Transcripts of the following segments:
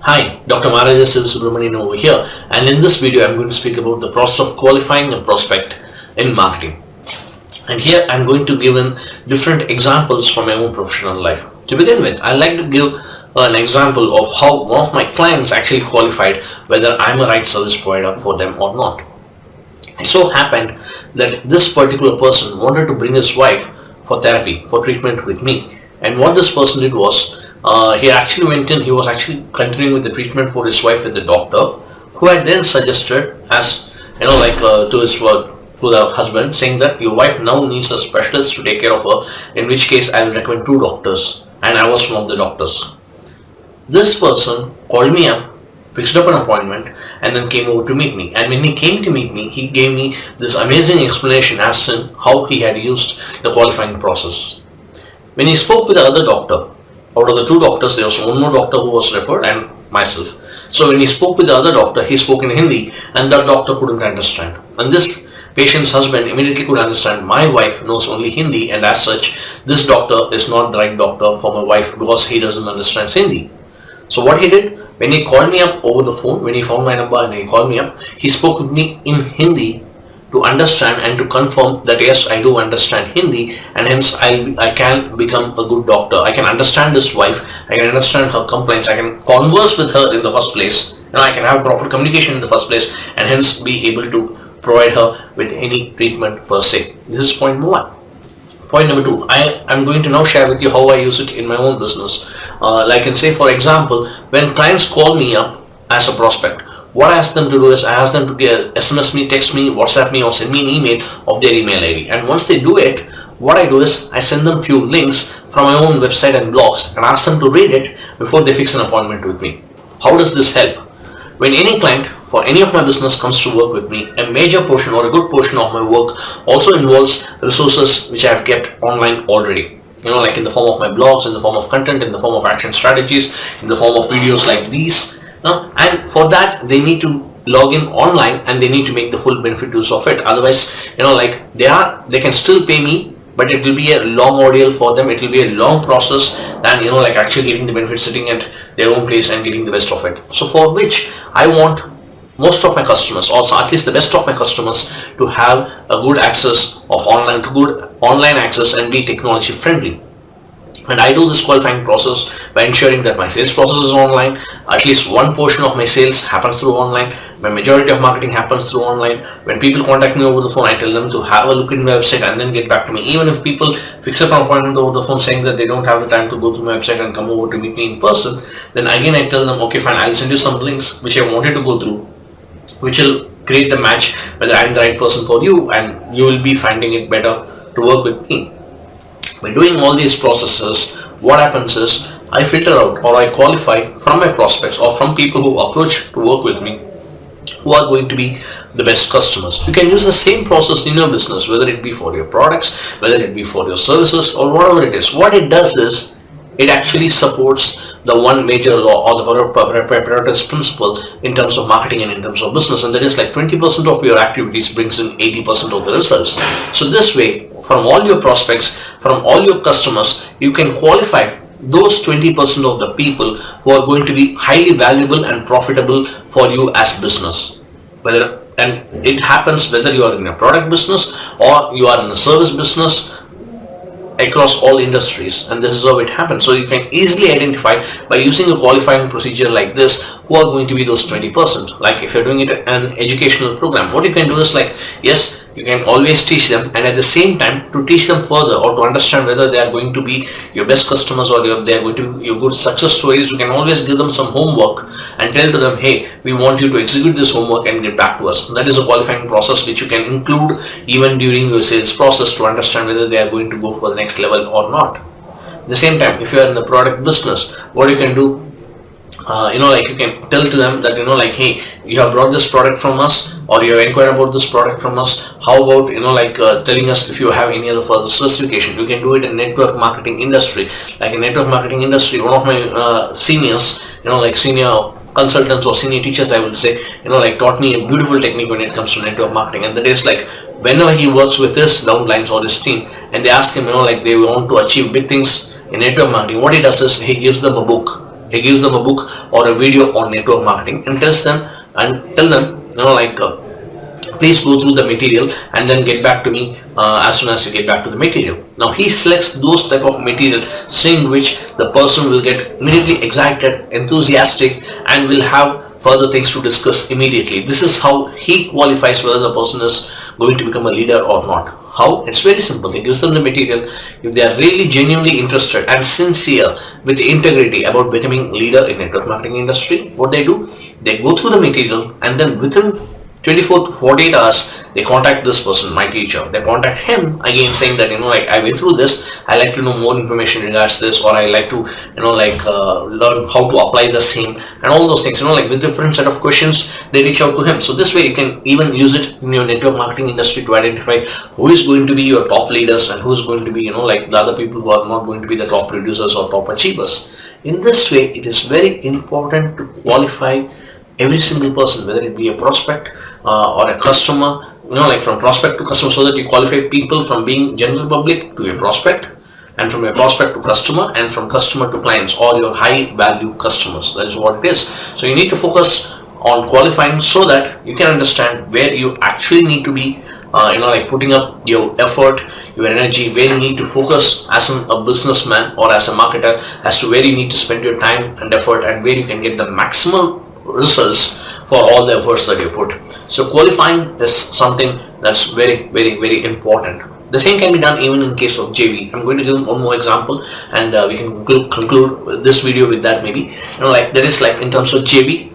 Hi, Dr Maharaja SivaSub over here, and in this video I'm going to speak about the process of qualifying a prospect in marketing. And here I'm going to give in different examples from my own professional life. To begin with, I'd like to give an example of how one of my clients actually qualified whether I'm a right service provider for them or not. It so happened that this particular person wanted to bring his wife for therapy, for treatment with me. And what this person did was, he actually went in, he was actually continuing with the treatment for his wife with the doctor, who had then suggested as, to his to the husband, saying that your wife now needs a specialist to take care of her, in which case I will recommend two doctors. And I was one of the doctors. This person called me up, fixed up an appointment, and then came over to meet me. And when he came to meet me, he gave me this amazing explanation as to how he had used the qualifying process. When he spoke with the other doctor, out of the two doctors, there was one more doctor who was referred and myself. So when he spoke with the other doctor, he spoke in Hindi and that doctor couldn't understand. And this patient's husband immediately could understand my wife knows only Hindi, and as such, this doctor is not the right doctor for my wife because he doesn't understand Hindi. So what he did, when he called me up over the phone, when he found my number and he called me up, he spoke with me in Hindi to understand and to confirm that yes, I do understand Hindi, and hence I can become a good doctor. I can understand this wife, I can understand her complaints, I can converse with her in the first place, I can have proper communication in the first place, and hence be able to provide her with any treatment per se. This is point number one. Point number two, I am going to now share with you how I use it in my own business. Like I can say, for example, when clients call me up as a prospect, what I ask them to do is I ask them to SMS me, text me, WhatsApp me, or send me an email of their email ID. And once they do it, what I do is I send them few links from my own website and blogs and ask them to read it before they fix an appointment with me. How does this help? When any client for any of my business comes to work with me, a major portion or a good portion of my work also involves resources which I have kept online already. Like in the form of my blogs, in the form of content, in the form of action strategies, in the form of videos like these. And for that, they need to log in online and they need to make the full benefit use of it. Otherwise, they can still pay me, but it will be a long ordeal for them. It will be a long process than actually getting the benefit sitting at their own place and getting the best of it. So for which I want most of my customers, or at least the best of my customers, to have a good access of good online access and be technology friendly. And I do this qualifying process by ensuring that my sales process is online. At least one portion of my sales happens through online. My majority of marketing happens through online. When people contact me over the phone, I tell them to have a look at my website and then get back to me. Even if people fix up an appointment over the phone saying that they don't have the time to go to my website and come over to meet me in person, then again I tell them, okay fine, I'll send you some links which I wanted to go through, which will create the match whether I'm the right person for you and you will be finding it better to work with me. By doing all these processes, what happens is I filter out or I qualify from my prospects or from people who approach to work with me who are going to be the best customers. You can use the same process in your business, whether it be for your products, whether it be for your services, or whatever it is. What it does is it actually supports the one major law or the preparedness principle in terms of marketing and in terms of business, and that is like 20% of your activities brings in 80% of the results. So this way, from all your prospects, from all your customers, you can qualify those 20% of the people who are going to be highly valuable and profitable for you as business. And it happens whether you are in a product business or you are in a service business, across all industries, and this is how it happens. So you can easily identify by using a qualifying procedure like this who are going to be those 20%. Like if you're doing it an educational program, what you can do is like, yes, you can always teach them, and at the same time to teach them further or to understand whether they are going to be your best customers or they are going to be your good success stories, you can always give them some homework and tell to them, hey, we want you to execute this homework and get back to us. That is a qualifying process which you can include even during your sales process to understand whether they are going to go for the next level or not. At the same time, if you are in the product business, what you can do, you can tell to them that, hey, you have brought this product from us or you have inquired about this product from us. How about, telling us if you have any other further specification. You can do it in network marketing industry. Like in network marketing industry, one of my seniors, senior consultants or senior teachers, I would say, taught me a beautiful technique when it comes to network marketing. And that is like, whenever he works with his downlines or his team and they ask him, they want to achieve big things in network marketing, what he does is he gives them a book. He gives them a book or a video on network marketing and tell them, please go through the material and then get back to me as soon as you get back to the material. Now he selects those type of material, seeing which the person will get immediately excited, enthusiastic, and will have further things to discuss immediately. This is how he qualifies whether the person is going to become a leader or not. How? It's very simple. He gives them the material. If they are really genuinely interested and sincere with integrity about becoming leader in network marketing industry, what they do, they go through the material and then within 24 to 48 hours, they contact this person, my teacher. They contact him again saying that, I went through this, I like to know more information regards this, or I like to, learn how to apply the same, and all those things, with different set of questions, they reach out to him. So this way you can even use it in your network marketing industry to identify who is going to be your top leaders and who is going to be, the other people who are not going to be the top producers or top achievers. In this way, it is very important to qualify every single person, whether it be a prospect or a customer, from prospect to customer, so that you qualify people from being general public to a prospect, and from a prospect to customer, and from customer to clients, or your high value customers. That is what it is. So you need to focus on qualifying so that you can understand where you actually need to be, putting up your effort, your energy, where you need to focus as a businessman or as a marketer, as to where you need to spend your time and effort, and where you can get the maximum results for all the efforts that you put. So qualifying is something that's very, very, very important. The same can be done even in case of JV. I'm going to give one more example, and we can conclude this video with that maybe. There is in terms of JV,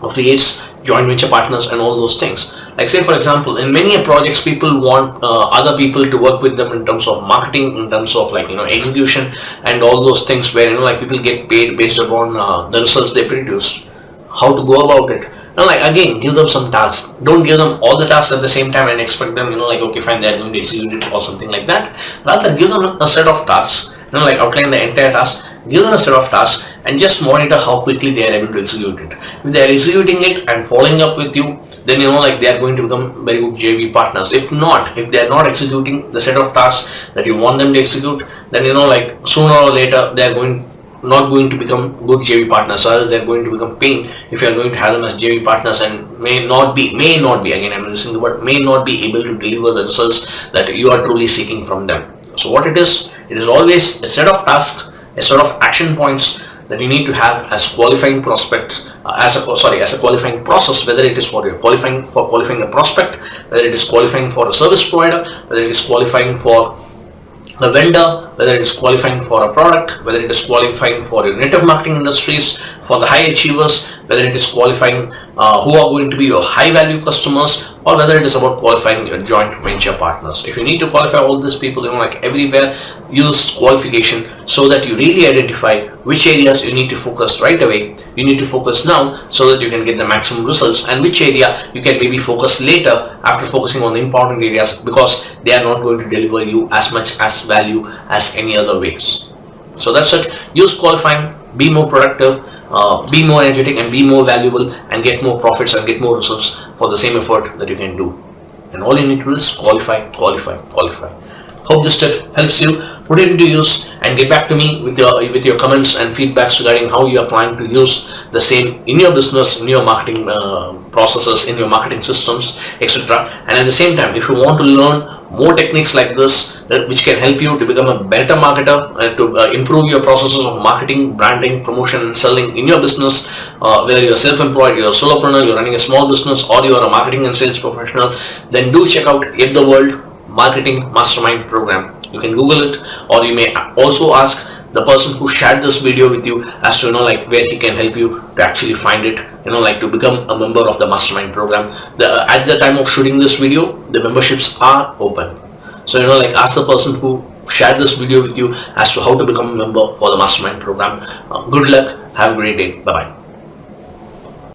affiliates, joint venture partners, and all those things. Say for example, in many projects, people want other people to work with them in terms of marketing, in terms of execution, and all those things where people get paid based upon the results they produce. How to go about it? Again, give them some tasks. Don't give them all the tasks at the same time and expect them, okay, fine, they're going to execute it or something like that. Rather, give them a set of tasks, outline the entire task, give them a set of tasks, and just monitor how quickly they are able to execute it. If they are executing it and following up with you, then they are going to become very good JV partners. If not, if they are not executing the set of tasks that you want them to execute, then sooner or later they are not going to become good JV partners. Rather, they're going to become pain if you're going to have them as JV partners, and may not be, again I'm using the word, may not be able to deliver the results that you are truly seeking from them. So what it is always a set of tasks, a set of action points that you need to have as qualifying prospects, as a qualifying process, whether it is for qualifying a prospect, whether it is qualifying for a service provider, whether it is qualifying for a vendor, whether it is qualifying for a product, whether it is qualifying for your network marketing industries, for the high achievers, whether it is qualifying who are going to be your high value customers, or whether it is about qualifying your joint venture partners. If you need to qualify all these people, everywhere, use qualification so that you really identify which areas you need to focus right away, you need to focus now so that you can get the maximum results, and which area you can maybe focus later after focusing on the important areas, because they are not going to deliver you as much as value as any other ways. So that's it. Use qualifying, be more productive, be more energetic, and be more valuable, and get more profits and get more results for the same effort that you can do. And all you need to do is qualify. Hope this tip helps you. Put it into use and get back to me with your comments and feedbacks regarding how you are planning to use the same in your business, in your marketing processes, in your marketing systems, etc. And at the same time, if you want to learn more techniques like this, which can help you to become a better marketer and to improve your processes of marketing, branding, promotion, and selling in your business, whether you're self-employed, you're a solopreneur, you're running a small business, or you're a marketing and sales professional, then do check out Get the World Marketing Mastermind Program. You can Google it, or you may also ask the person who shared this video with you as to where he can help you to actually find it, to become a member of the mastermind program. At the time of shooting this video, the memberships are open. So ask the person who shared this video with you as to how to become a member for the mastermind program. Good luck. Have a great day. Bye bye.